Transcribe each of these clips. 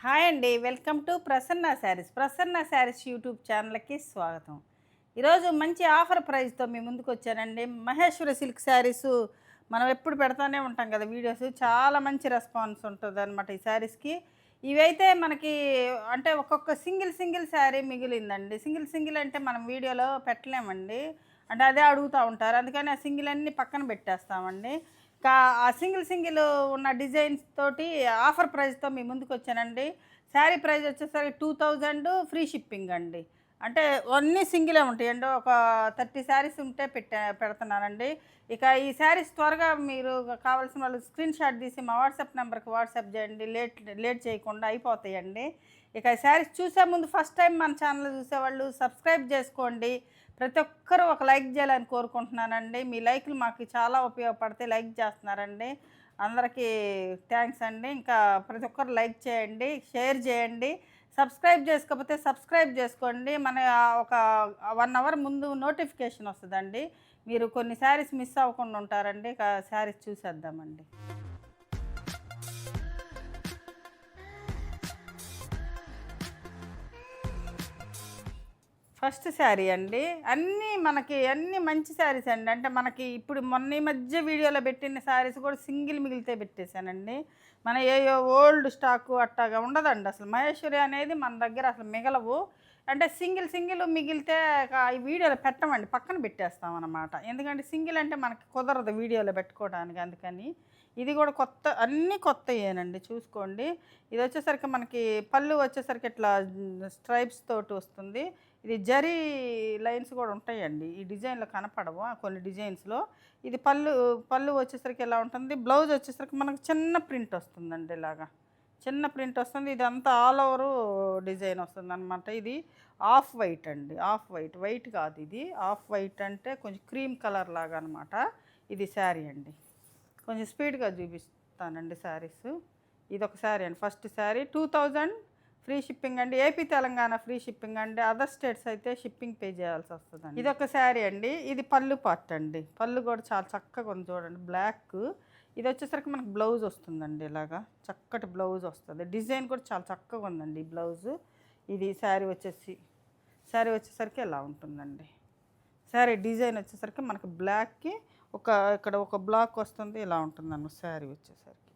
Hi అండి. Welcome to Prasanna saris. Prasanna saris YouTube ఛానల్‌కి స్వాగతం. ఈరోజు మంచి ఆఫర్ ప్రైస్‌తో మీ ముందుకొచ్చానండి. మహేశ్వరి సిల్క్ శారీసు మనం ఎప్పుడు పెడతానే ఉంటాం కదా వీడియోస్. చాలా మంచి రెస్పాన్స్ ఉంటదనమాట ఈ శారీస్‌కి. ఇవైతే మనకి అంటే ఒక్కొక్క సింగిల్ శారీ మిగిలిందండి. సింగిల్ అంటే మనం వీడియోలో పెట్టలేమండి. అంటే అదే అడుగుతా ఉంటారు. అందుకని ఆ సింగిల్ అన్నీ పక్కన పెట్టేస్తామండి. ఆ సింగిల్ ఉన్న డిజైన్స్ తోటి ఆఫర్ ప్రైస్‌తో మీ ముందుకొచ్చానండి. శారీ ప్రైస్ వచ్చేసరికి 2000 ఫ్రీ షిప్పింగ్ అండి. అంటే అన్నీ సింగిలే ఉంటాయండి. ఒక 30 శారీస్ ఉంటే పెడుతున్నానండి. ఇక ఈ శారీస్ త్వరగా మీరు కావాల్సిన వాళ్ళు స్క్రీన్ షాట్ తీసి మా వాట్సాప్ నెంబర్‌కి వాట్సాప్ చేయండి. లేట్ చేయకుండా అయిపోతాయండి. ఇక ఈ శారీస్ చూసే ముందు ఫస్ట్ టైం మన ఛానల్ చూసేవాళ్ళు సబ్స్క్రైబ్ చేసుకోండి. ప్రతి ఒక్కరూ ఒక లైక్ చేయాలని కోరుకుంటున్నానండి. మీ లైకులు మాకు చాలా ఉపయోగపడతాయి. లైక్ చేస్తున్నారండి. అందరికీ థ్యాంక్స్ అండి. ఇంకా ప్రతి ఒక్కరు లైక్ చేయండి, షేర్ చేయండి. సబ్స్క్రైబ్ చేసుకోకపోతే సబ్స్క్రైబ్ చేసుకోండి. మన ఒక 1 అవర్ ముందు నోటిఫికేషన్ వస్తదండి. మీరు కొన్ని శారీస్ మిస్ అవ్వకుండా ఉంటారండి. ఇక శారీస్ చూసేద్దామండి. ఫస్ట్ శారీ అండి. అన్నీ మంచి శారీస్ అండి. అంటే మనకి ఇప్పుడు మొన్న ఈ మధ్య వీడియోలో పెట్టిన శారీస్ కూడా సింగిల్ మిగిలితే పెట్టేశానండి. మన ఏయో ఓల్డ్ స్టాకు అట్టాగా ఉండదండి అసలు. మహేశ్వరి అనేది మన దగ్గర అసలు మిగలవు. అంటే సింగిల్ మిగిలితే ఈ వీడియోలో పెట్టమండి. పక్కన పెట్టేస్తామనమాట. ఎందుకంటే సింగిల్ అంటే మనకి కుదరదు వీడియోలో పెట్టుకోవడానికి అందుకని. ఇది కూడా అన్నీ కొత్తయేనండి చూసుకోండి. ఇది వచ్చేసరికి మనకి పళ్ళు వచ్చేసరికి ఇట్లా స్ట్రైప్స్ తోటి వస్తుంది. ఇది జరీ లైన్స్ కూడా ఉంటాయండి. ఈ డిజైన్‌లో కనపడవు కొన్ని డిజైన్స్‌లో. ఇది పళ్ళు వచ్చేసరికి ఎలా ఉంటుంది, బ్లౌజ్ వచ్చేసరికి మనకు చిన్న ప్రింట్ వస్తుందండి ఇలాగా. చిన్న ప్రింట్ వస్తుంది. ఇదంతా ఆల్ ఓవరు డిజైన్ వస్తుందనమాట. ఇది ఆఫ్ వైట్ అండి. Off white. వైట్ కాదు ఇది. ఆఫ్ వైట్ అంటే కొంచెం క్రీమ్ కలర్ లాగా అనమాట. ఇది శారీ అండి. కొంచెం స్పీడ్‌గా చూపిస్తానండి శారీస్. ఇదొక శారీ అండి. ఫస్ట్ శారీ 2000 ఫ్రీ షిప్పింగ్ అండి. ఏపీ, తెలంగాణ ఫ్రీ షిప్పింగ్ అండి. అదర్ స్టేట్స్ అయితే షిప్పింగ్ పే చేయాల్సి వస్తుందండి. ఇదొక శారీ అండి. ఇది పళ్ళు పార్ట్ అండి. పళ్ళు కూడా చాలా చక్కగా ఉంది చూడండి బ్లాక్. ఇది వచ్చేసరికి మనకు బ్లౌజ్ వస్తుందండి ఇలాగా. చక్కటి బ్లౌజ్ వస్తుంది. డిజైన్ కూడా చాలా చక్కగా ఉందండి ఈ బ్లౌజు. ఇది శారీ వచ్చేసరికి ఇలా ఉంటుందండి. శారీ డిజైన్ వచ్చేసరికి మనకి బ్లాక్‌కి ఇక్కడ ఒక బ్లాక్ వస్తుంది. ఇలా ఉంటుందన్నమాట శారీ వచ్చేసరికి.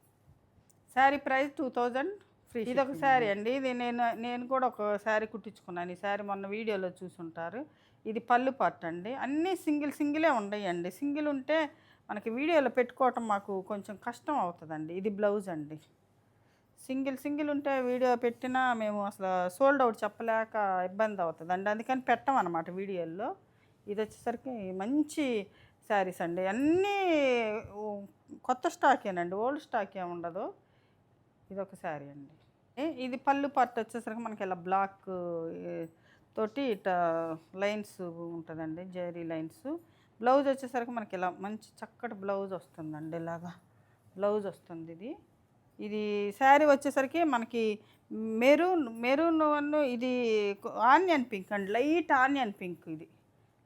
Sari price 2000 free. ఇదొక శారీ అండి. ఇది నేను కూడా ఒక శారీ కుట్టించుకున్నాను. ఈ శారీ మొన్న వీడియోలో చూసుంటారు. ఇది పళ్ళు పార్ట్ అండి. అన్నీ సింగిలే ఉండయండి. సింగిల్ ఉంటే మనకి వీడియోలో పెట్టుకోవటం మాకు కొంచెం కష్టం అవుతుందండి. ఇది బ్లౌజ్ అండి. సింగిల్ ఉంటే వీడియో పెట్టినా మేము అసలు సోల్డ్ అవుట్ చెప్పలేక ఇబ్బంది అవుతుందండి. అందుకని పెట్టమన్నమాట వీడియోల్లో. ఇది వచ్చేసరికి మంచి శారీస్ అండి. అన్నీ కొత్త స్టాకేనండి. ఓల్డ్ స్టాక్ ఏమి ఉండదు. ఇదొక శారీ అండి. ఇది పళ్ళు పార్ట్ వచ్చేసరికి మనకి ఇలా బ్లాక్ తోటి ఇట్లా లైన్స్ ఉంటుందండి. జరీ లైన్స్. బ్లౌజ్ వచ్చేసరికి మనకి ఇలా మంచి చక్కటి బ్లౌజ్ వస్తుందండి. ఇలాగా బ్లౌజ్ వస్తుంది ఇది. ఇది శారీ వచ్చేసరికి మనకి మెరూన్ ఇది ఆనియన్ పింక్ అండి. లైట్ ఆనియన్ పింక్ ఇది.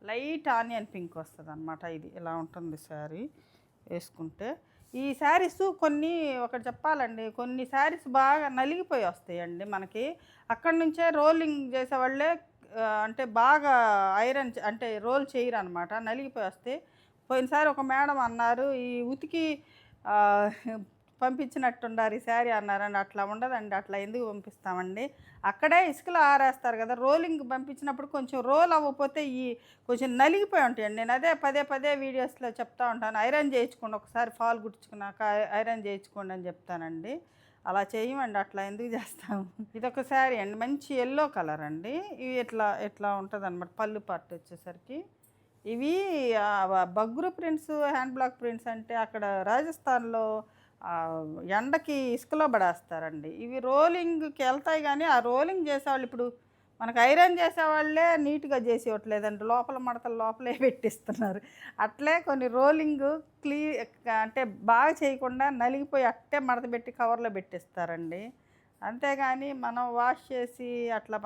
లైట్ ఆనియన్ పింక్ వస్తుందన్నమాట. ఇది ఇలా ఉంటుంది శారీ వేసుకుంటే. ఈ శారీస్ ఒకటి చెప్పాలండి, కొన్ని శారీస్ బాగా నలిగిపోయి వస్తాయండి మనకి. అక్కడి నుంచే రోలింగ్ చేసేవాళ్ళే అంటే బాగా అంటే రోల్ చేయరనమాట. నలిగిపోయి వస్తాయి. పోయినసారి ఒక మేడం అన్నారు, ఈ ఉతికి పంపించినట్టుండారు ఈ శారీ అన్నారండి. అట్లా ఉండదండి. అట్లా ఎందుకు పంపిస్తామండి? అక్కడే ఇసుకలో ఆరేస్తారు కదా. రోలింగ్ పంపించినప్పుడు కొంచెం రోల్ అవ్వకపోతే కొంచెం నలిగిపోయి ఉంటాయండి. నేను అదే పదే వీడియోస్లో చెప్తా ఉంటాను. ఐరన్ చేయించుకోండి, ఒకసారి ఫాల్ కుట్టించుకున్నాక ఐరన్ చేయించుకోండి అని చెప్తానండి. అలా చేయమండి. అట్లా ఎందుకు చేస్తాము? ఇదొక శారీ అండి. మంచి ఎల్లో కలర్ అండి. ఇవి ఇట్లా ఉంటుంది అనమాట. పళ్ళు పార్ట్ వచ్చేసరికి ఇవి Bagru prints, hand block prints అంటే అక్కడ రాజస్థాన్లో ఎండకి ఇసుకలో పడేస్తారండి. ఇవి రోలింగ్‌కి వెళ్తాయి కానీ ఆ రోలింగ్ చేసేవాళ్ళు ఇప్పుడు మనకు ఐరన్ చేసేవాళ్ళే నీట్‌గా చేసి ఇవ్వట్లేదండి. లోపల మడతలు లోపలే పెట్టిస్తున్నారు. అట్లే కొన్ని రోలింగ్ అంటే బాగా చేయకుండా నలిగిపోయి అట్టే మడత పెట్టి కవర్లో పెట్టిస్తారండి. అంతేగాని మనం వాష్ చేసి అట్లా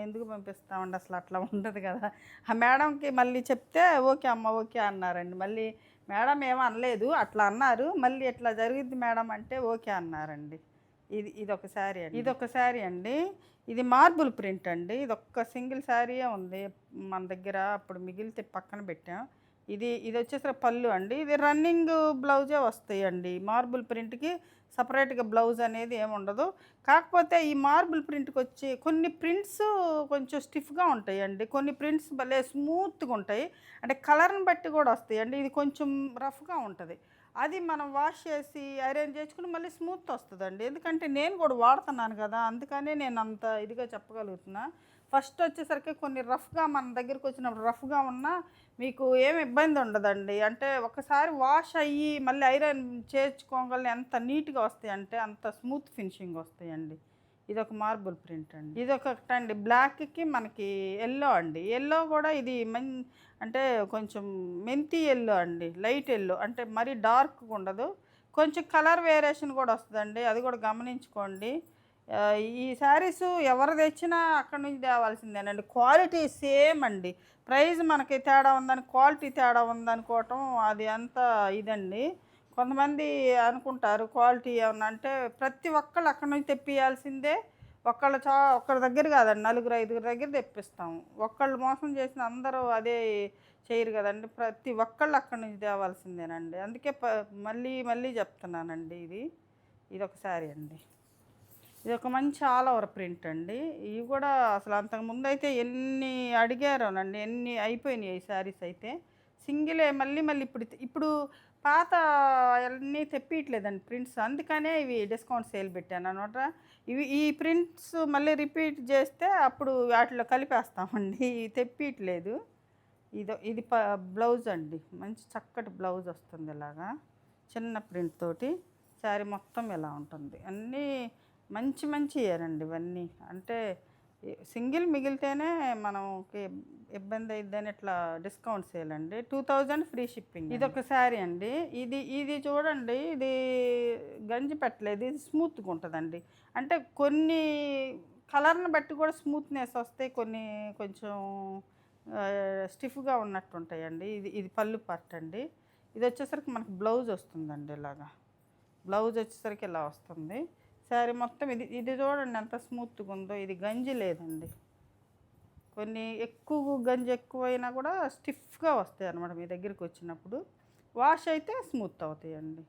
ఎందుకు పంపిస్తామండి? అసలు అట్లా ఉండదు కదా. ఆ మేడంకి మళ్ళీ చెప్తే ఓకే అమ్మ ఓకే అన్నారండి. మళ్ళీ మేడం ఏమో అనలేదు, అట్లా అన్నారు. మళ్ళీ ఇట్లా జరిగిద్ది మేడం అంటే ఓకే అన్నారండి. ఇదొక శారీ అండి. ఇదొక శారీ అండి. ఇది మార్బుల్ ప్రింట్ అండి. ఇదొక్క సింగిల్ శారీయే ఉంది మన దగ్గర. అప్పుడు మిగిలితే పక్కన పెట్టాం. ఇది వచ్చేసరికి పళ్ళు అండి. ఇది రన్నింగ్ బ్లౌజే వస్తాయండి. మార్బుల్ ప్రింట్‌కి సెపరేట్‌గా బ్లౌజ్ అనేది ఏముండదు. కాకపోతే ఈ మార్బుల్ ప్రింట్‌కి వచ్చి కొన్ని ప్రింట్స్ కొంచెం స్టిఫ్‌గా ఉంటాయండి. కొన్ని ప్రింట్స్ భలే స్మూత్‌గా ఉంటాయి. అంటే కలర్‌ని బట్టి కూడా వస్తాయండి. ఇది కొంచెం రఫ్‌గా ఉంటది. అది మనం వాష్ చేసి ఐరన్ చేసుకుని మళ్ళీ స్మూత్ వస్తుందండి. ఎందుకంటే నేను కూడా వాడుతున్నాను కదా! అందుకనే నేను అంత ఇదిగా చెప్పగలుగుతున్నా. ఫస్ట్ వచ్చేసరికి కొన్ని రఫ్‌గా మన దగ్గరికి వచ్చినప్పుడు రఫ్‌గా ఉన్నా మీకు ఏమి ఇబ్బంది ఉండదండి. అంటే ఒకసారి వాష్ అయ్యి మళ్ళీ ఐరన్ చేర్చుకోగలనే ఎంత నీట్‌గా వస్తాయంటే అంత స్మూత్ ఫినిషింగ్ వస్తాయండి. ఇదొక మార్బుల్ ప్రింట్ అండి. ఇదొకటండి బ్లాక్‌కి మనకి యెల్లో అండి. యెల్లో కూడా ఇది అంటే కొంచెం మెంతి యెల్లో అండి. లైట్ యెల్లో అంటే మరీ డార్క్‌గా ఉండదు. కొంచెం కలర్ వేరియేషన్ కూడా వస్తదండి. అది కూడా గమనించుకోండి. ఈ శారీసు ఎవరు తెచ్చినా అక్కడి నుంచి తేవాల్సిందేనండి. క్వాలిటీ సేమ్ అండి. ప్రైస్ మనకి తేడా ఉందని క్వాలిటీ తేడా ఉందనుకోవటం అది అంత ఇదండి. కొంతమంది అనుకుంటారు క్వాలిటీ ఏమన్నా అంటే ప్రతి ఒక్కళ్ళు అక్కడి నుంచి తెప్పియాల్సిందే. ఒక్కళ్ళ దగ్గర కాదండి. నలుగురు, ఐదుగురు దగ్గర తెప్పిస్తాం. ఒక్కళ్ళు మోసం చేసిన అందరూ అదే చేయరు కదండీ. ప్రతి ఒక్కళ్ళు అక్కడి నుంచి తేవాల్సిందేనండి. అందుకే మళ్ళీ మళ్ళీ చెప్తున్నానండి ఇది. ఇదొక శారీ అండి. ఇదొక మంచి ఆల్ ఓవర్ ప్రింట్ అండి. ఇవి కూడా అసలు అంతకుముందయితే ఎన్ని అడిగారోనండి. ఎన్ని అయిపోయినాయి ఈ శారీస్ అయితే. సింగిలే మళ్ళీ మళ్ళీ ఇప్పుడు పాత అన్నీ తెప్పియట్లేదండి ప్రింట్స్. అందుకనే ఇవి డిస్కౌంట్ సేల్ పెట్టాననమాట. ఈ ప్రింట్స్ మళ్ళీ రిపీట్ చేస్తే అప్పుడు వాటిలో కలిపేస్తామండి. ఇవి తెప్పియట్లేదు. ఇది బ్లౌజ్ అండి. మంచి చక్కటి బ్లౌజ్ వస్తుంది ఇలాగా. చిన్న ప్రింట్ తోటి శారీ మొత్తం ఇలా ఉంటుంది. అన్నీ మంచి మంచియేనండి ఇవన్నీ. అంటే సింగిల్ మిగిలితేనే మనకి ఇబ్బంది అయిద్దని ఇట్లా డిస్కౌంట్ సేల్ అండి. 2000 ఫ్రీ షిప్పింగ్. ఇదొక శారీ అండి. ఇది చూడండి. ఇది గంజి పెట్టలేదు. ఇది స్మూత్‌గా ఉంటదండి. అంటే కొన్ని కలర్‌ని బట్టి కూడా స్మూత్‌నెస్ వస్తాయి. కొన్ని కొంచెం స్టిఫ్‌గా ఉన్నట్టుంటాయండి. ఇది పళ్ళు పార్ట్ అండి. ఇదొచ్చేసరికి మనకి బ్లౌజ్ వస్తుందండి ఇలాగా. బ్లౌజ్ వచ్చేసరికి ఇలా వస్తుంది. శారీ మొత్తం ఇది చూడండి ఎంత స్మూత్‌గా ఉందో. ఇది గంజి లేదండి. కొన్ని గంజి ఎక్కువైనా కూడా స్టిఫ్‌గా వస్తాయి అన్నమాట మీ దగ్గరికి వచ్చినప్పుడు. వాష్ అయితే స్మూత్ అవుతాయండి.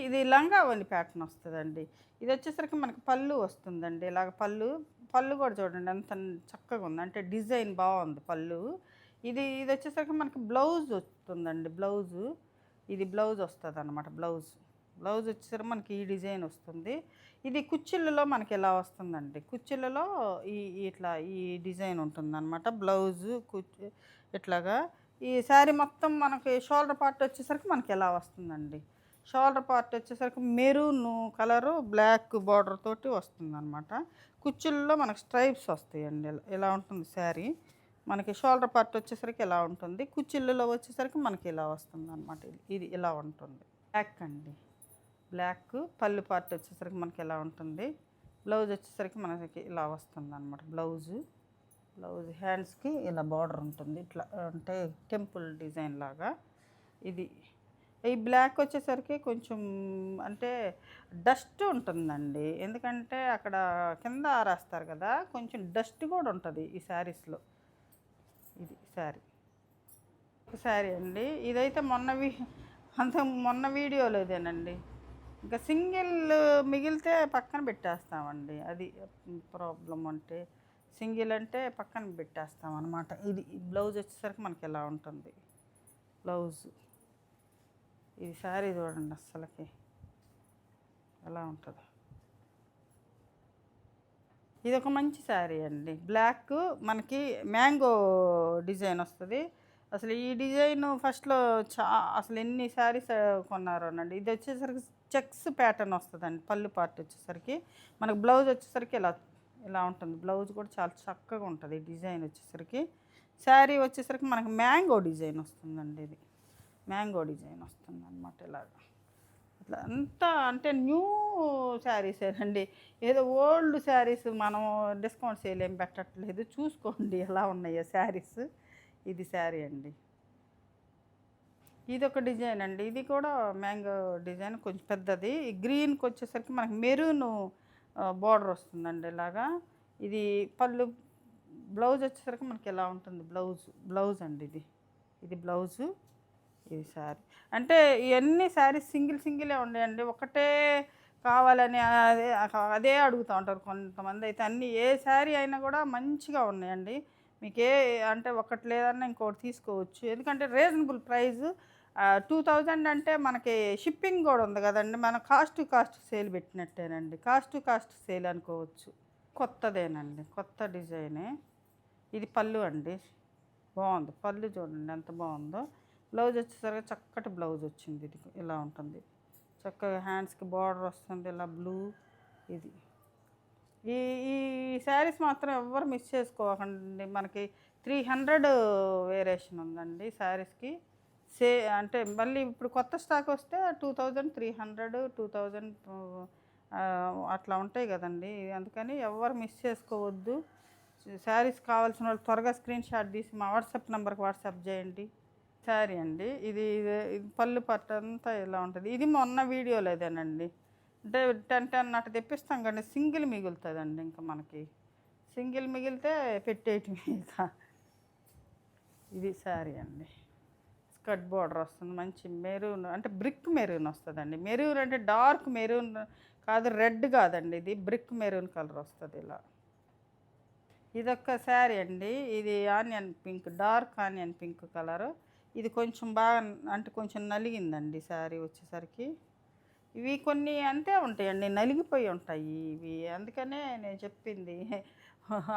ఇది లంగా ఓణి ప్యాటర్న్ వస్తుందండి. ఇది వచ్చేసరికి మనకి పళ్ళు వస్తుందండి. ఇలాగ పళ్ళు కూడా చూడండి ఎంత చక్కగా ఉంది. అంటే డిజైన్ బాగుంది పళ్ళు. ఇది వచ్చేసరికి మనకి బ్లౌజ్ వస్తుందండి. ఇది బ్లౌజ్ వస్తుంది అనమాట. బ్లౌజ్ వచ్చేసరికి మనకి ఈ డిజైన్ వస్తుంది. ఇది కుచ్చిళ్ళలో మనకి ఇలా వస్తుందండి. కుచ్చిళ్ళలో ఇట్లా ఈ డిజైన్ ఉంటుందన్నమాట. బ్లౌజు ఇట్లాగా ఈ శారీ మొత్తం మనకి షోల్డర్ పార్ట్ వచ్చేసరికి మనకి ఇలా వస్తుందండి. షోల్డర్ పార్ట్ వచ్చేసరికి మెరూన్ కలరు బ్లాక్ బార్డర్ తోటి వస్తుందన్నమాట. కుచ్చిళ్ళలో మనకి స్ట్రైప్స్ వస్తాయండి. ఇలా ఉంటుంది శారీ. మనకి షోల్డర్ పార్ట్ వచ్చేసరికి ఇలా ఉంటుంది. కుచ్చిళ్ళలో వచ్చేసరికి మనకి ఇలా వస్తుందన్నమాట. ఇది ఇలా ఉంటుంది. బ్లాక్ అండి. బ్లాక్ పళ్ళు పార్ట్ వచ్చేసరికి మనకి ఇలా ఉంటుంది. బ్లౌజ్ వచ్చేసరికి మనకి ఇలా వస్తుంది అనమాట. బ్లౌజ్ హ్యాండ్స్కి ఇలా బార్డర్ ఉంటుంది. ఇట్లా అంటే టెంపుల్ డిజైన్ లాగా. ఈ బ్లాక్ వచ్చేసరికి కొంచెం అంటే డస్ట్ ఉంటుందండి. ఎందుకంటే అక్కడ కింద ఆరేస్తారు కదా, కొంచెం డస్ట్ కూడా ఉంటుంది ఈ శారీస్లో. ఇది శారీ అండి. ఇదైతే మొన్న వీడియోలో ఇదేనండి. ఇంకా సింగిల్ మిగిలితే పక్కన పెట్టేస్తామండి. అది ప్రాబ్లం. అంటే సింగిల్ అంటే పక్కన పెట్టేస్తాం అనమాట. ఇది బ్లౌజ్ వచ్చేసరికి మనకి ఎలా ఉంటుంది బ్లౌజ్. ఇది శారీ చూడండి అస్సలకి ఎలా ఉంటుంది. ఇది ఒక మంచి శారీ అండి. బ్లాక్ మనకి మ్యాంగో డిజైన్ వస్తుంది. అసలు ఈ డిజైన్ ఫస్ట్లో అసలు ఎన్ని శారీస్ కొన్నారోనండి. ఇది వచ్చేసరికి చెక్స్ ప్యాటర్న్ వస్తుందండి. పళ్ళు పార్ట్ వచ్చేసరికి మనకు బ్లౌజ్ వచ్చేసరికి ఇలా ఉంటుంది. బ్లౌజ్ కూడా చాలా చక్కగా ఉంటుంది. డిజైన్ వచ్చేసరికి శారీ వచ్చేసరికి మనకు మ్యాంగో డిజైన్ వస్తుందండి. ఇది మ్యాంగో డిజైన్ వస్తుంది అనమాట. ఇలాగ ఇట్లా అంతా అంటే న్యూ శారీసేనండి. ఏదో ఓల్డ్ శారీస్ మనం డిస్కౌంట్ సేల్ ఏం పెట్టట్లేదు. చూసుకోండి ఎలా ఉన్నాయో శారీస్. ఇది శారీ అండి. ఇది ఒక డిజైన్ అండి. ఇది కూడా మ్యాంగో డిజైన్ కొంచెం పెద్దది. గ్రీన్కి వచ్చేసరికి మనకి మెరూన్ బార్డర్ వస్తుందండి ఇలాగా. ఇది పళ్ళు. బ్లౌజ్ వచ్చేసరికి మనకి ఎలా ఉంటుంది, బ్లౌజ్ అండి ఇది. ఇది బ్లౌజు, ఇది శారీ. అంటే ఇవన్నీ శారీస్ సింగిలే ఉన్నాయండి. ఒకటే కావాలని అదే అడుగుతూ ఉంటారు కొంతమంది అయితే. అన్నీ ఏ శారీ అయినా కూడా మంచిగా ఉన్నాయండి. మీకు అంటే ఒకటి లేదన్నా ఇంకోటి తీసుకోవచ్చు. ఎందుకంటే రీజనబుల్ ప్రైస్. 2000 అంటే మనకి షిప్పింగ్ కూడా ఉంది కదండి. మనం కాస్ట్ సేల్ పెట్టినట్టేనండి. కాస్ట్ సేల్ అనుకోవచ్చు. కొత్తదేనండి, కొత్త డిజైనే. ఇది పళ్ళు అండి. బాగుంది పళ్ళు, చూడండి ఎంత బాగుందో. బ్లౌజ్ వచ్చేసరికి చక్కటి బ్లౌజ్ వచ్చింది. ఇది ఇలా ఉంటుంది, చక్కగా హ్యాండ్స్కి బార్డర్ వస్తుంది ఇలా బ్లూ. ఇది ఈ ఈ శారీస్ మాత్రం ఎవ్వరు మిస్ చేసుకోకండి. మనకి 300 వేరియేషన్ ఉందండి శారీస్కి. అంటే మళ్ళీ ఇప్పుడు కొత్త స్టాక్ వస్తే 2300, 2000 అట్లా ఉంటాయి కదండి. అందుకని ఎవరు మిస్ చేసుకోవద్దు. శారీస్ కావాల్సిన వాళ్ళు త్వరగా స్క్రీన్ షాట్ తీసి మా వాట్సాప్ నెంబర్కి వాట్సాప్ చేయండి. శారీ అండి ఇది. పళ్ళు పట్టు అంతా ఇలా ఉంటుంది. ఇది మొన్న వీడియోలో ఇదేనండి. అంటే 10 అట్లా తెప్పిస్తాం కానీ సింగిల్ మిగులుతుందండి. ఇంకా మనకి సింగిల్ మిగిలితే పెట్టేయటమే ఇక. ఇది శారీ అండి. స్కర్ట్ బార్డర్ వస్తుంది, మంచి మెరూన్ అంటే బ్రిక్ మెరూన్ వస్తుందండి. మెరూన్ అంటే డార్క్ మెరూన్ కాదు, రెడ్ కాదండి, ఇది బ్రిక్ మెరూన్ కలర్ వస్తుంది ఇలా. ఇదొక శారీ అండి. ఇది onion pink, dark onion pink colour. ఇది కొంచెం బాగా అంటే కొంచెం నలిగిందండి శారీ వచ్చేసరికి. ఇవి కొన్ని అంతే ఉంటాయండి, నలిగిపోయి ఉంటాయి ఇవి. అందుకనే నేను చెప్పింది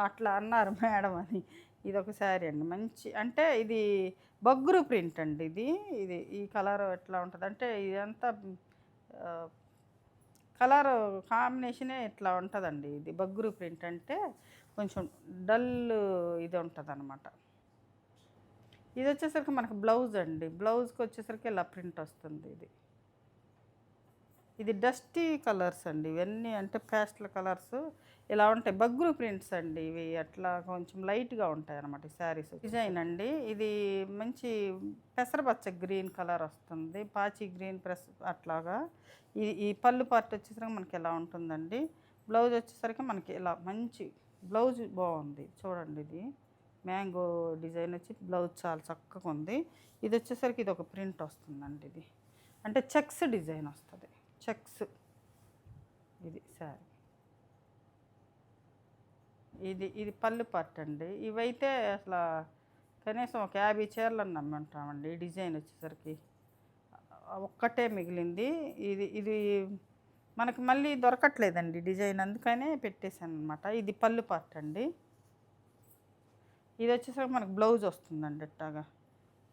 అట్లా అన్నారు మేడం అని. ఇది ఒక శారీ అండి, మంచి అంటే ఇది బగ్గురు ప్రింట్ అండి. ఇది ఈ కలర్ ఎట్లా ఉంటుంది అంటే ఇదంతా కలర్ కాంబినేషనే ఇట్లా ఉంటుందండి. ఇది బగ్గురు ప్రింట్ అంటే కొంచెం డల్ ఇది ఉంటుంది అనమాట. ఇది వచ్చేసరికి మనకు బ్లౌజ్ అండి. బ్లౌజ్కి వచ్చేసరికి ఇలా ప్రింట్ వస్తుంది. ఇది డస్టీ కలర్స్ అండి. ఇవన్నీ అంటే పేస్టల్ కలర్స్ ఇలా ఉంటాయి. బగ్గురు ప్రింట్స్ అండి ఇవి. అట్లా కొంచెం లైట్గా ఉంటాయి అన్నమాట ఈ శారీస్. డిజైన్ అండి ఇది మంచి పెసరపచ్చ గ్రీన్ కలర్ వస్తుంది, పాచి గ్రీన్ అట్లాగా. ఈ పళ్ళు పార్ట్ వచ్చేసరికి మనకి ఎలా ఉంటుందండి. బ్లౌజ్ వచ్చేసరికి మనకి ఇలా మంచి బ్లౌజ్ బాగుంది చూడండి. ఇది మ్యాంగో డిజైన్ వచ్చి బ్లౌజ్ చాలా చక్కగా ఉంది. ఇది వచ్చేసరికి ఇది ఒక ప్రింట్ వస్తుందండి. ఇది అంటే చెక్స్ డిజైన్ వస్తుంది, చెక్స్. ఇది శారీ. ఇది పళ్ళు పార్ట్ అండి. ఇవైతే అసలు కనీసం ఒక 50 చీరలను నమ్మంటామండి. ఈ డిజైన్ వచ్చేసరికి ఒక్కటే మిగిలింది. ఇది మనకి మళ్ళీ దొరకట్లేదండి డిజైన్, అందుకనే పెట్టేశాను అనమాట. ఇది పళ్ళు పార్ట్ అండి. ఇది వచ్చేసరికి మనకు బ్లౌజ్ వస్తుందండి ఇట్లాగా.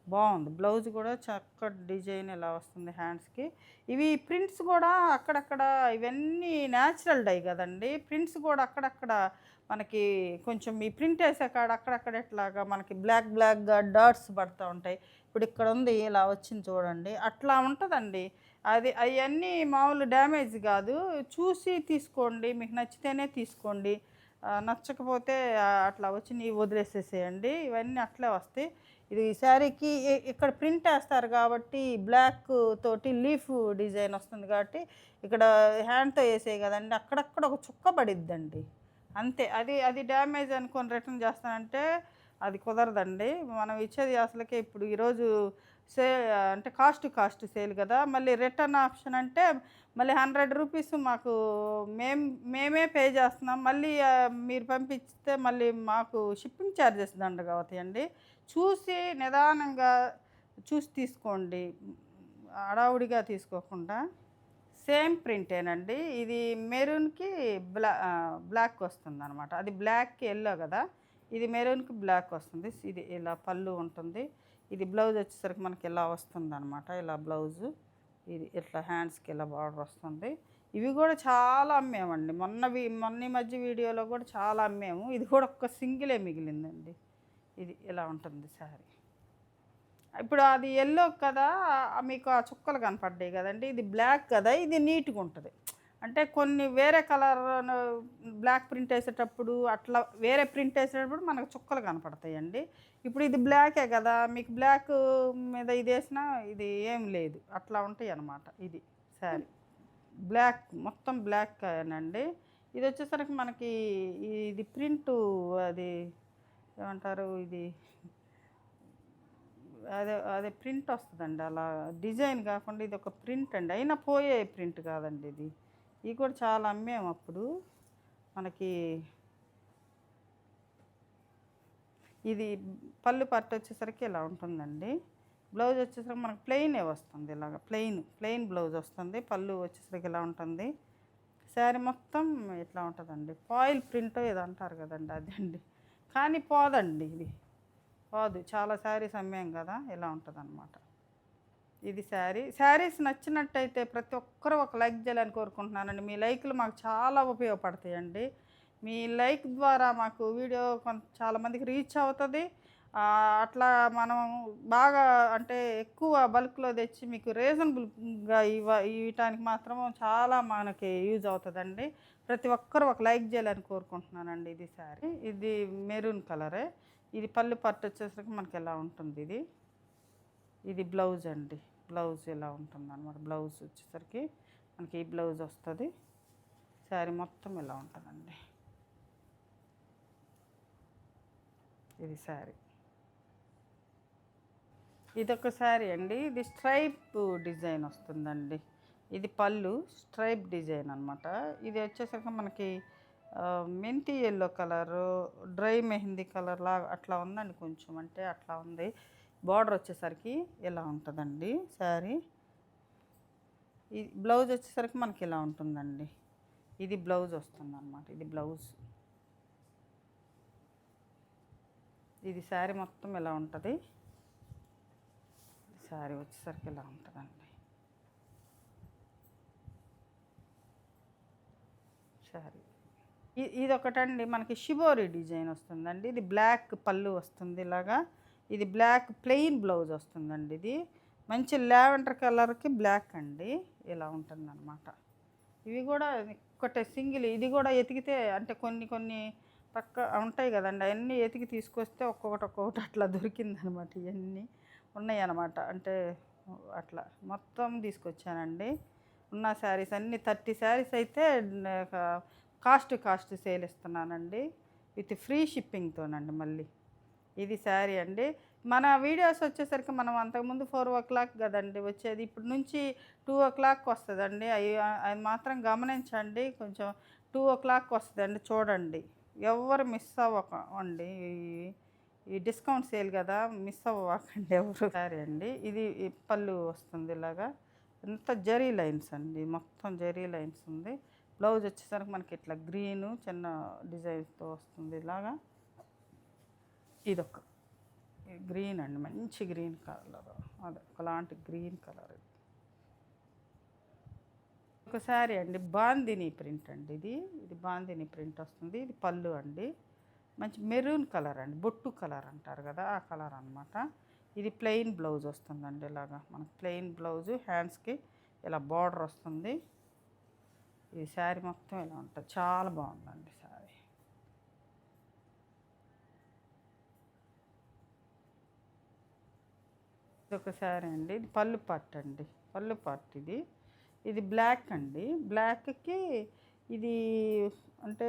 బాగుంది బ్లౌజ్ కూడా, చక్కటి డిజైన్ ఇలా వస్తుంది హ్యాండ్స్కి. ఇవి ప్రింట్స్ కూడా అక్కడక్కడ, ఇవన్నీ న్యాచురల్ డై కదండి. ప్రింట్స్ కూడా అక్కడక్కడ మనకి కొంచెం ఈ ప్రింట్ వేసే కాడ అక్కడక్కడ ఇట్లాగా మనకి బ్లాక్గా డాట్స్ పడుతూ ఉంటాయి. ఇప్పుడు ఇక్కడ ఉంది ఇలా వచ్చింది చూడండి, అట్లా ఉంటుందండి. అవన్నీ మామూలు డ్యామేజ్ కాదు. చూసి తీసుకోండి, మీకు నచ్చితేనే తీసుకోండి. నచ్చకపోతే అట్లా వచ్చి వదిలేసేసేయండి. ఇవన్నీ అట్లే వస్తాయి. ఇది శారీకి ఇక్కడ ప్రింట్ వేస్తారు కాబట్టి బ్లాక్ తోటి లీఫ్ డిజైన్ వస్తుంది కాబట్టి ఇక్కడ హ్యాండ్తో వేసే కదండి, అక్కడక్కడ ఒక చుక్క పడిద్దండి అంతే. అది డ్యామేజ్ అనుకొని రిటర్న్ చేస్తానంటే అది కుదరదండి. మనం ఇచ్చేది అసలుకే ఇప్పుడు ఈరోజు అంటే కాస్ట్ సేల్ కదా. మళ్ళీ రిటర్న్ ఆప్షన్ అంటే మళ్ళీ 100 రూపీస్ మాకు మేమే పే చేస్తున్నాం. మళ్ళీ మీరు పంపిస్తే మళ్ళీ మాకు షిప్పింగ్ ఛార్జెస్ దండగా అవుతాయండి. చూసి నిదానంగా చూసి తీసుకోండి, హడావుడిగా తీసుకోకుండా. సేమ్ ప్రింటేనండి. ఇది మెరూన్కి బ్లాక్ వస్తుంది అనమాట. అది బ్లాక్కి ఎల్లో కదా, ఇది మెరూన్కి బ్లాక్ వస్తుంది. ఇది ఇలా పళ్ళు ఉంటుంది. ఇది బ్లౌజ్ వచ్చేసరికి మనకి ఇలా వస్తుంది అనమాట. ఇలా బ్లౌజు ఇది ఇట్లా హ్యాండ్స్కి ఇలా బార్డర్ వస్తుంది. ఇవి కూడా చాలా అమ్మామండి. మొన్న ఈ మధ్య వీడియోలో కూడా చాలా అమ్మాము. ఇది కూడా ఒక్క సింగిలే మిగిలిందండి. ఇది ఇలా ఉంటుంది శారీ. ఇప్పుడు అది ఎల్లో కదా, మీకు ఆ చుక్కలు కనపడ్డాయి కదండి. ఇది బ్లాక్ కదా, ఇది నీట్గా ఉంటుంది. అంటే కొన్ని వేరే కలర్ బ్లాక్ ప్రింట్ వేసేటప్పుడు అట్లా వేరే ప్రింట్ వేసేటప్పుడు మనకు చుక్కలు కనపడతాయండి. ఇప్పుడు ఇది బ్లాకే కదా, మీకు బ్లాక్ మీద ఇది వేసినా ఇది ఏం లేదు, అట్లా ఉంటాయి అన్నమాట. ఇది శారీ బ్లాక్, మొత్తం బ్లాక్ అండి. ఇది వచ్చేసరికి మనకి ఇది ప్రింటు, అది ఏమంటారు, ఇది అదే అదే ప్రింట్ వస్తుందండి. అలా డిజైన్ కాకుండా ఇది ఒక ప్రింట్ అండి. అయినా పోయే ప్రింట్ కాదండి ఇది. ఇవి కూడా చాలా అమ్మాము అప్పుడు. మనకి ఇది పళ్ళు పట్టు వచ్చేసరికి ఇలా ఉంటుందండి. బ్లౌజ్ వచ్చేసరికి మనకు ప్లెయినే వస్తుంది. ఇలాగ ప్లెయిన్ బ్లౌజ్ వస్తుంది. పళ్ళు వచ్చేసరికి ఇలా ఉంటుంది. శారీ మొత్తం ఇట్లా ఉంటుందండి. ఫాయిల్ ప్రింట్ ఏదో అంటారు కదండి, అదండి. కానీ పోదండి ఇది, పోదు. చాలా శారీస్ అమ్మాం కదా, ఇలా ఉంటుందన్నమాట. ఇది శారీస్ నచ్చినట్టయితే ప్రతి ఒక్కరూ ఒక లైక్ చేయాలని కోరుకుంటున్నానండి. మీ లైక్లు మాకు చాలా ఉపయోగపడతాయండి. మీ లైక్ ద్వారా మాకు వీడియో చాలామందికి రీచ్ అవుతుంది. అట్లా మనం బాగా అంటే ఎక్కువ బల్క్లో తెచ్చి మీకు రీజనబుల్గా ఇవ్వటానికి మాత్రం చాలా మనకి యూజ్ అవుతుందండి. ప్రతి ఒక్కరూ ఒక లైక్ చేయాలని కోరుకుంటున్నానండి. ఇది శారీ, ఇది మెరూన్ కలరే. ఇది పళ్ళు పట్టు వచ్చేసరికి మనకి ఎలా ఉంటుంది. ఇది బ్లౌజ్ అండి. బ్లౌజ్ ఇలా ఉంటుంది అనమాట. బ్లౌజ్ వచ్చేసరికి మనకి ఈ బ్లౌజ్ వస్తుంది. శారీ మొత్తం ఇలా ఉంటుందండి. ఇది శారీ. ఇదొక శారీ అండి. ఇది స్ట్రైప్ డిజైన్ వస్తుందండి. ఇది పళ్ళు స్ట్రైప్ డిజైన్ అనమాట. ఇది వచ్చేసరికి మనకి మెంతి yellow colour, dry mehndi colour లాగా అట్లా ఉందండి. కొంచెం అంటే అట్లా ఉంది. బార్డర్ వచ్చేసరికి ఇలా ఉంటుందండి శారీ. ఈ బ్లౌజ్ వచ్చేసరికి మనకి ఇలా ఉంటుందండి. ఇది బ్లౌజ్ వస్తుంది అనమాట. ఇది బ్లౌజ్. ఇది శారీ మొత్తం ఇలా ఉంటుంది. శారీ వచ్చేసరికి ఇలా ఉంటుందండి శారీ. ఇది ఒకటండి మనకి షిబోరి డిజైన్ వస్తుందండి. ఇది బ్లాక్ పళ్ళు వస్తుంది ఇలాగా. ఇది బ్లాక్ ప్లెయిన్ బ్లౌజ్ వస్తుందండి. ఇది మంచి లావెండర్ కలర్కి బ్లాక్ అండి, ఇలా ఉంటుందన్నమాట. ఇవి కూడా ఒకటే సింగిల్. ఇది కూడా ఎతికితే అంటే కొన్ని పక్క ఉంటాయి కదండి, అవన్నీ ఎతికి తీసుకొస్తే ఒక్కొక్కటి అట్లా దొరికిందనమాట. ఇవన్నీ ఉన్నాయి అన్నమాట. అంటే అట్లా మొత్తం తీసుకొచ్చానండి. ఉన్న శారీస్ అన్నీ 30 శారీస్ అయితే కాస్ట్ సేల్ ఇస్తున్నానండి, విత్ ఫ్రీ షిప్పింగ్తోనండి. మళ్ళీ ఇది శారీ అండి. మన వీడియోస్ వచ్చేసరికి మనం అంతకుముందు 4 o'clock కదండి వచ్చేది, ఇప్పుడు నుంచి 2 o'clock వస్తుందండి. అది మాత్రం గమనించండి. కొంచెం 2 o'clock వస్తుందండి, చూడండి. ఎవరు మిస్ అవ్వకండి. ఈ డిస్కౌంట్ సేల్ కదా, మిస్ అవ్వకండి ఎవరు. శారీ అండి. ఇది పళ్ళు వస్తుంది ఇలాగా. ఎంత జరీ లైన్స్ అండి, మొత్తం జరీ లైన్స్ ఉంది. బ్లౌజ్ వచ్చేసరికి మనకి ఇట్లా గ్రీను చిన్న డిజైన్తో వస్తుంది ఇలాగా. ఇదొక గ్రీన్ అండి, మంచి గ్రీన్ కలర్, అదే ఒకలాంటి గ్రీన్ కలర్. ఒక శారీ అండి, బాందిని ప్రింట్ అండి. ఇది బాందిని ప్రింట్ వస్తుంది. ఇది పళ్ళు అండి, మంచి మెరూన్ కలర్ అండి, బొట్టు కలర్ అంటారు కదా, ఆ కలర్ అనమాట. ఇది ప్లెయిన్ బ్లౌజ్ వస్తుందండి ఇలాగా. మనకు ప్లెయిన్ బ్లౌజు, హ్యాండ్స్కి ఇలా బార్డర్ వస్తుంది. ఈ శారీ మొత్తం ఇలా ఉంటుంది. చాలా బాగుందండి శారీ. ఇది ఒక శారీ అండి. ఇది పళ్ళు పార్ట్ అండి, పళ్ళు పార్ట్. ఇది బ్లాక్ అండి. బ్లాక్కి ఇది అంటే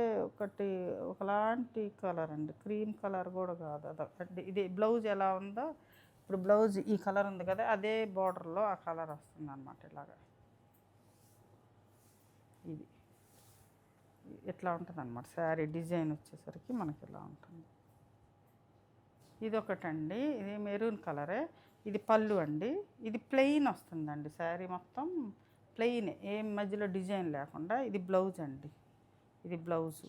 ఒకలాంటి కలర్ అండి, క్రీమ్ కలర్ కూడా కాదు అదొకటి. ఇది బ్లౌజ్ ఎలా ఉందో ఇప్పుడు బ్లౌజ్ ఈ కలర్ ఉంది కదా, అదే బార్డర్లో ఆ కలర్ వస్తుంది అన్నమాట. ఇలాగా ఇది ఇట్లా ఉంటుంది అన్నమాట. శారీ డిజైన్ వచ్చేసరికి మనకి ఇలా ఉంటుంది. ఇది ఒకటండి, ఇది మెరూన్ కలరే. ఇది పళ్ళు అండి. ఇది ప్లెయిన్ వస్తుందండి, శారీ మొత్తం ప్లెయిన్, ఏం మధ్యలో డిజైన్ లేకుండా. ఇది బ్లౌజ్ అండి. ఇది బ్లౌజు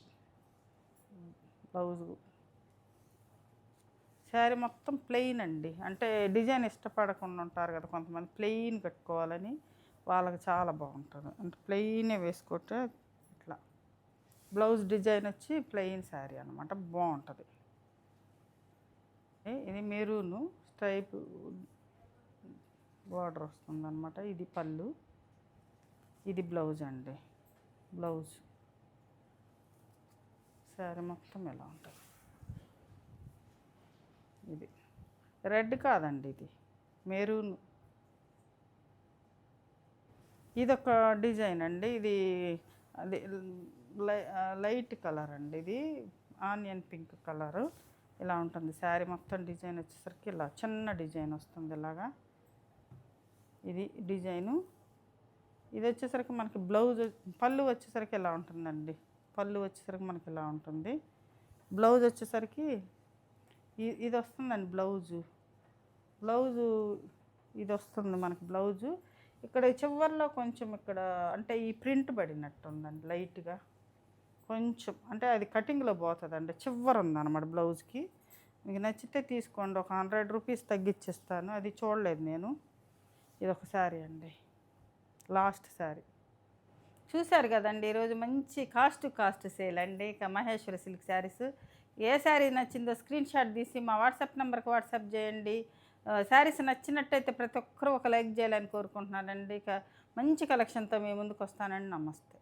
శారీ మొత్తం ప్లెయిన్ అండి. అంటే డిజైన్ ఇష్టపడకుండా ఉంటారు కదా కొంతమంది, ప్లెయిన్ కట్టుకోవాలని, వాళ్ళకి చాలా బాగుంటుంది. అంటే ప్లెయినే వేసుకుంటే ఇట్లా. బ్లౌజ్ డిజైన్ వచ్చి ప్లెయిన్ శారీ అనమాట, బాగుంటుంది. ఇది మెరూను స్ట్రైప్ బార్డర్ వస్తుంది అనమాట. ఇది పళ్ళు, ఇది బ్లౌజ్ అండి. బ్లౌజ్ శారీ మొత్తం ఎలా ఉంటుంది. ఇది రెడ్ కాదండి, ఇది మెరూన్. ఇదొక డిజైన్ అండి. ఇది అది లైట్ కలర్ అండి ఇది, ఆనియన్ పింక్ కలరు. ఇలా ఉంటుంది శారీ మొత్తం. డిజైన్ వచ్చేసరికి ఇలా చిన్న డిజైన్ వస్తుంది ఇలాగా. ఇది డిజైను. ఇది వచ్చేసరికి మనకి బ్లౌజ్, పళ్ళు వచ్చేసరికి ఇలా ఉంటుందండి. పళ్ళు వచ్చేసరికి మనకి ఇలా ఉంటుంది. బ్లౌజ్ వచ్చేసరికి ఇది వస్తుందండి బ్లౌజు ఇది వస్తుంది మనకి బ్లౌజు. ఇక్కడ చివర్లో కొంచెం ఇక్కడ అంటే ఈ ప్రింట్ పడినట్టు ఉందండి లైట్గా కొంచెం, అంటే అది కటింగ్లో పోతుందండి. చివర ఉందన్నమాట బ్లౌజ్కి. మీకు నచ్చితే తీసుకోండి, ఒక 100 రూపీస్ తగ్గించేస్తాను. అది చూడలేదు నేను. ఇది ఒక శారీ అండి, లాస్ట్ శారీ. చూశారు కదండి, ఈరోజు మంచి కాస్ట్ సేల్ అండి. ఇక మహేశ్వరి సిల్క్ శారీస్. ఏ శారీ నచ్చిందో స్క్రీన్ షాట్ తీసి మా వాట్సాప్ నెంబర్కి వాట్సాప్ చేయండి. శారీస్ నచ్చినట్టయితే ప్రతి ఒక్కరూ ఒక లైక్ చేయాలని కోరుకుంటున్నానండి. ఇక మంచి కలెక్షన్తో మీ ముందుకు వస్తానండి. నమస్తే.